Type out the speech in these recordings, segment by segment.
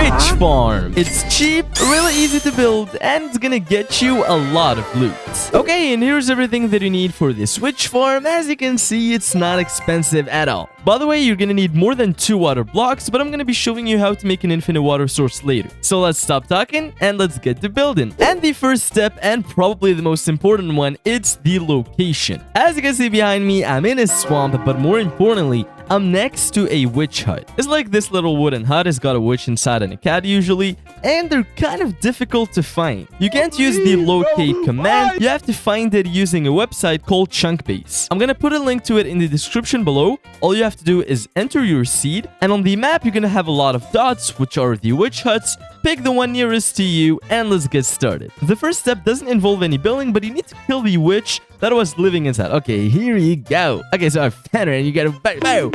witch farm. It's cheap, really easy to build, and it's gonna get you a lot of loot. Okay, and here's everything that you need for this witch farm. As you can see, it's not expensive at all. By the way, you're gonna need more than 2 water blocks, but I'm gonna be showing you how to make an infinite water source later. So let's stop talking and let's get to building. And the first step, and probably the most important one, it's the location. As you can see behind me, I'm in a swamp, but more importantly, I'm next to a witch hut. It's like this little wooden hut has got a witch inside and a cat usually, and they're kind of difficult to find. You can't use the locate command. You have to find it using a website called Chunkbase. I'm gonna put a link to it in the description below. All you have to do is enter your seed, and on the map you're gonna have a lot of dots, which are the witch huts. Pick the one nearest to you, and let's get started. The first step doesn't involve any building, but you need to kill the witch that was living inside. Okay, here you go. Okay, so I found her, and you gotta no.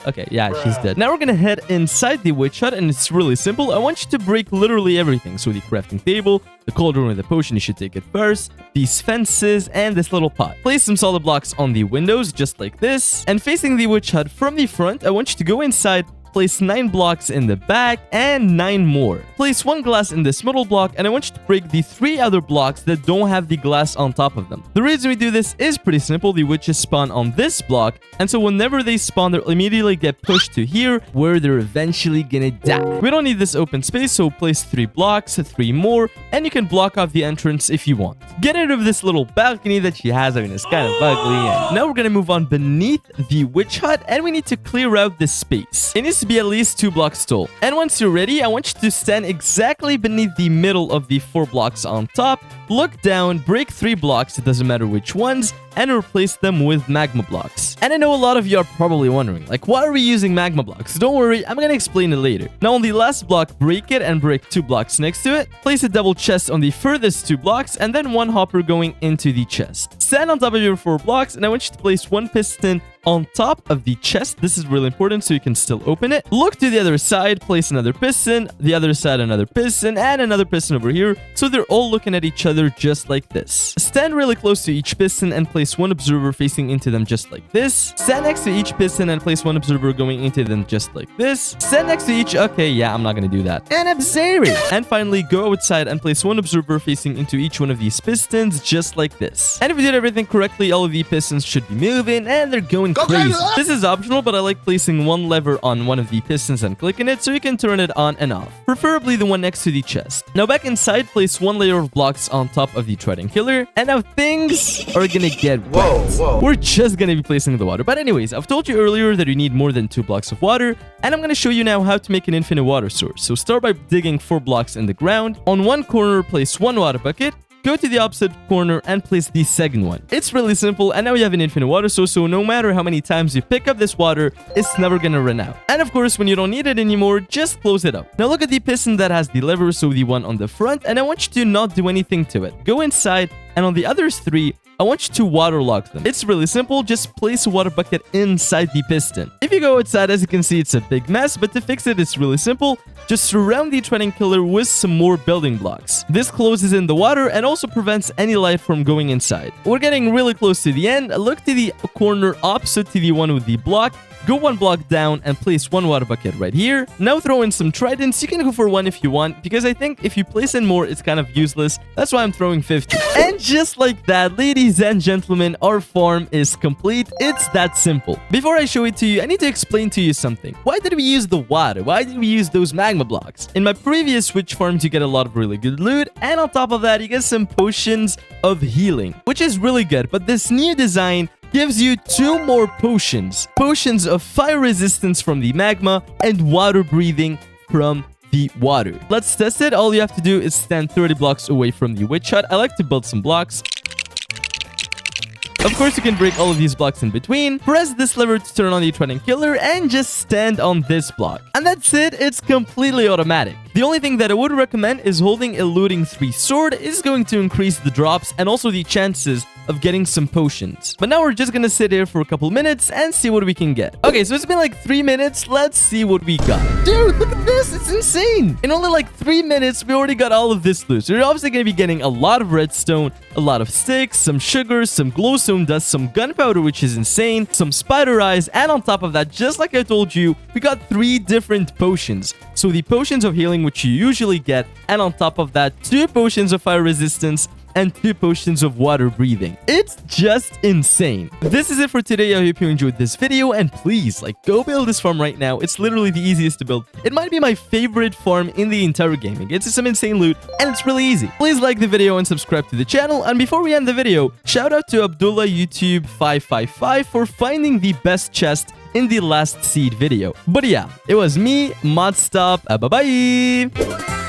Okay, yeah, she's dead. Now we're gonna head inside the witch hut, and it's really simple. I want you to break literally everything. So the crafting table, the cauldron with the potion, you should take it first, these fences, and this little pot. Place some solid blocks on the windows, just like this. And facing the witch hut from the front, I want you to go inside, place 9 blocks in the back, and 9 more. Place 1 glass in this middle block, and I want you to break the 3 other blocks that don't have the glass on top of them. The reason we do this is pretty simple. The witches spawn on this block, and so whenever they spawn, they'll immediately get pushed to here, where they're eventually gonna die. We don't need this open space, so place 3 blocks, 3 more, and you can block off the entrance if you want. Get rid of this little balcony that she has. I mean, it's kind of ugly. And now we're gonna move on beneath the witch hut, and we need to clear out this space. It needs to be at least 2 blocks tall. And once you're ready, I want you to stand exactly beneath the middle of the 4 blocks on top. Look down, break 3 blocks, it doesn't matter which ones, and replace them with magma blocks. And I know a lot of you are probably wondering, like, why are we using magma blocks? Don't worry, I'm gonna explain it later. Now on the last block, break it and break 2 blocks next to it. Place a double chest on the furthest 2 blocks, and then 1 hopper going into the chest. Stand on top of your 4 blocks, and I want you to place 1 piston on top of the chest. This is really important so you can still open it. Look to the other side, place another piston, the other side another piston, and another piston over here, so they're all looking at each other just like this. Stand really close to each piston and place 1 observer facing into them just like this. Stand next to each piston and place 1 observer going into them just like this. Stand next to each... Okay, yeah, I'm not gonna do that. An observer! And finally, go outside and place 1 observer facing into each one of these pistons just like this. And if you did everything correctly, all of the pistons should be moving, and they're going crazy. This is optional, but I like placing 1 lever on one of the pistons and clicking it so you can turn it on and off, preferably the one next to the chest. Now back inside, place 1 layer of blocks on top of the Trident killer, and now things are gonna get wet. We're just gonna be placing the water. But anyways, I've told you earlier that you need more than 2 blocks of water, and I'm gonna show you now how to make an infinite water source. So start by digging 4 blocks in the ground. On one corner, place 1 water bucket. Go to the opposite corner and place the second one. It's really simple, and now you have an infinite water source, so no matter how many times you pick up this water, it's never gonna run out. And of course, when you don't need it anymore, just close it up. Now look at the piston that has the lever, so the one on the front, and I want you to not do anything to it. Go inside, and on the other 3, I want you to waterlock them. It's really simple, just place a water bucket inside the piston. If you go outside, as you can see, it's a big mess, but to fix it, it's really simple. Just surround the Trident killer with some more building blocks. This closes in the water and also prevents any light from going inside. We're getting really close to the end. Look to the corner opposite to the one with the block. Go 1 block down and place 1 water bucket right here. Now throw in some tridents. You can go for 1 if you want, because I think if you place in more, it's kind of useless. That's why I'm throwing 50. And just like that, ladies and gentlemen, our farm is complete. It's that simple. Before I show it to you, I need to explain to you something. Why did we use the water? Why did we use those magma blocks? In my previous witch farms, you get a lot of really good loot, and on top of that, you get some potions of healing, which is really good. But this new design gives you 2 more potions. Potions of fire resistance from the magma and water breathing from the water. Let's test it. All you have to do is stand 30 blocks away from the witch hut. I like to build some blocks. Of course, you can break all of these blocks in between. Press this lever to turn on the Trident killer and just stand on this block. And that's it. It's completely automatic. The only thing that I would recommend is holding a looting 3 sword is going to increase the drops and also the chances of getting some potions. But now we're just gonna sit here for a couple minutes and see what we can get. Okay, so it's been like 3 minutes. Let's see what we got. Dude, look at this. It's insane. In only like 3 minutes, we already got all of this loot. So we're obviously gonna be getting a lot of redstone, a lot of sticks, some sugar, some glowstone dust, some gunpowder, which is insane, some spider eyes, and on top of that, just like I told you, we got 3 different potions. So the potions of healing, which you usually get, and on top of that, 2 potions of fire resistance, and 2 potions of water breathing. It's just insane. This is it for today. I hope you enjoyed this video, and please, go build this farm right now. It's literally the easiest to build. It might be my favorite farm in the entire gaming. It's some insane loot, and it's really easy. Please like the video and subscribe to the channel, and before we end the video, shout out to Abdullah YouTube 555 for finding the best chest in the last seed video. But yeah, it was me, Modstop. Bye-bye!